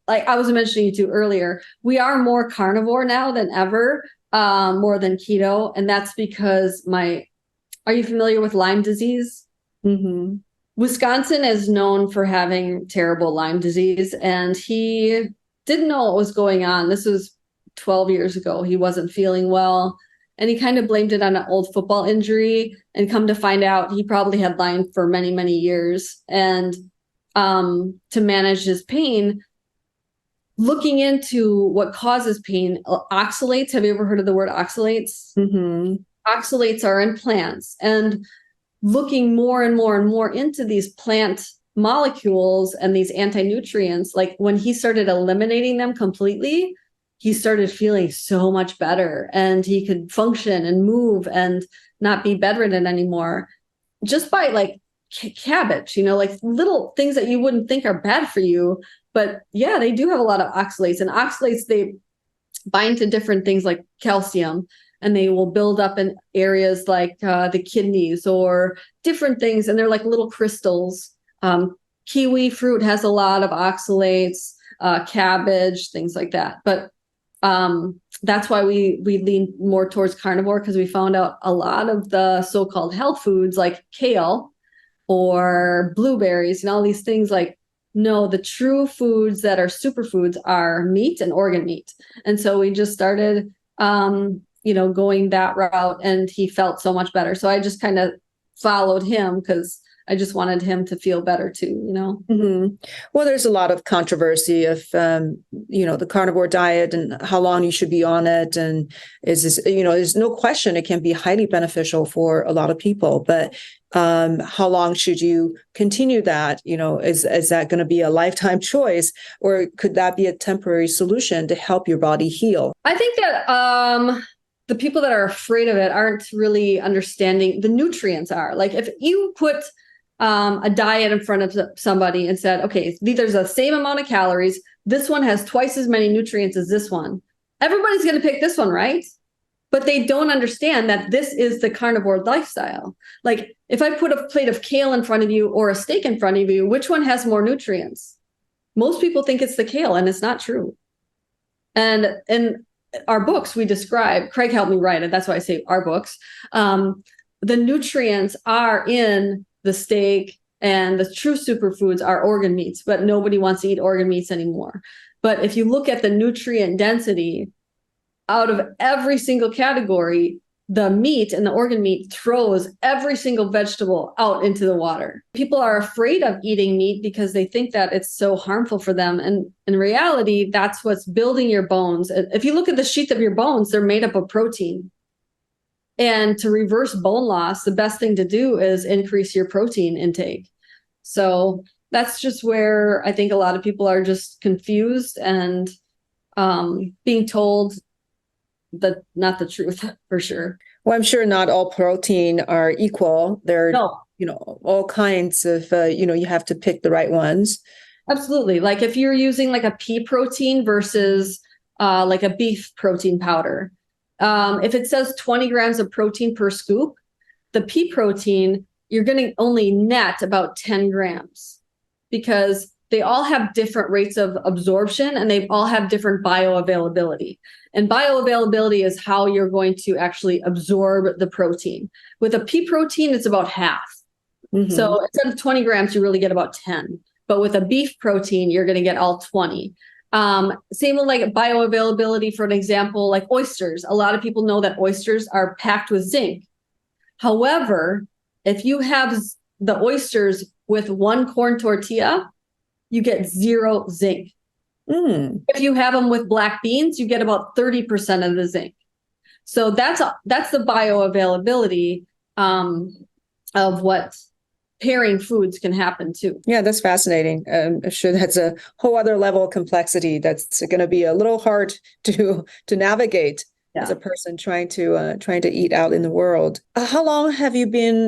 Like I was mentioning to you earlier, we are more carnivore now than ever, more than keto. And that's because are you familiar with Lyme disease? Hmm. Wisconsin is known for having terrible Lyme disease, and he didn't know what was going on. This was 12 years ago. He wasn't feeling well, and he kind of blamed it on an old football injury. And come to find out, he probably had Lyme for many, many years. And to manage his pain, looking into what causes pain, oxalates. Have you ever heard of the word oxalates? Hmm. Oxalates are in plants, and looking more and more and more into these plant molecules and these anti-nutrients, like when he started eliminating them completely, he started feeling so much better, and he could function and move and not be bedridden anymore just by like cabbage, like little things that you wouldn't think are bad for you. But yeah, they do have a lot of oxalates, and oxalates, they bind to different things like calcium, and they will build up in areas like the kidneys or different things. And they're like little crystals. Kiwi fruit has a lot of oxalates, cabbage, things like that. But that's why we lean more towards carnivore, because we found out a lot of the so-called health foods like kale or blueberries and all these things, like, no, the true foods that are superfoods are meat and organ meat. And so we just started going that route, and he felt so much better. So I just kind of followed him because I just wanted him to feel better too. Hmm. Well, there's a lot of controversy of, the carnivore diet and how long you should be on it. And there's no question it can be highly beneficial for a lot of people, but how long should you continue that? Is that going to be a lifetime choice, or could that be a temporary solution to help your body heal? I think that the people that are afraid of it aren't really understanding the nutrients are. Like if you put a diet in front of somebody and said, okay, there's the same amount of calories, this one has twice as many nutrients as this one, everybody's going to pick this one, right? But they don't understand that this is the carnivore lifestyle. Like if I put a plate of kale in front of you or a steak in front of you, which one has more nutrients? Most people think it's the kale, and it's not true. And in our books, we describe, Craig helped me write it, that's why I say our books, the nutrients are in the steak, and the true superfoods are organ meats, but nobody wants to eat organ meats anymore. But if you look at the nutrient density out of every single category, the meat and the organ meat throws every single vegetable out into the water. People are afraid of eating meat because they think that it's so harmful for them. And in reality, that's what's building your bones. If you look at the sheath of your bones, they're made up of protein. And to reverse bone loss, the best thing to do is increase your protein intake. So that's just where I think a lot of people are just confused and being told that not the truth for sure. Well, I'm sure not all protein are equal. There are, No, all kinds of, you have to pick the right ones. absolutely. Like if you're using like a pea protein versus like a beef protein powder, if it says 20 grams of protein per scoop, the pea protein, you're going to only net about 10 grams because they all have different rates of absorption, and they all have different bioavailability. And bioavailability is how you're going to actually absorb the protein. With a pea protein, it's about half. Mm-hmm. So instead of 20 grams, you really get about 10. But with a beef protein, you're going to get all 20. Same with like bioavailability, for an example, like oysters. A lot of people know that oysters are packed with zinc. However, if you have the oysters with one corn tortilla, you get 0 zinc. Mm. If you have them with black beans, you get about 30% of the zinc. So that's the bioavailability of what pairing foods can happen too. Yeah, that's fascinating. I'm sure that's a whole other level of complexity that's going to be a little hard to navigate as a person trying to eat out in the world. How long have you been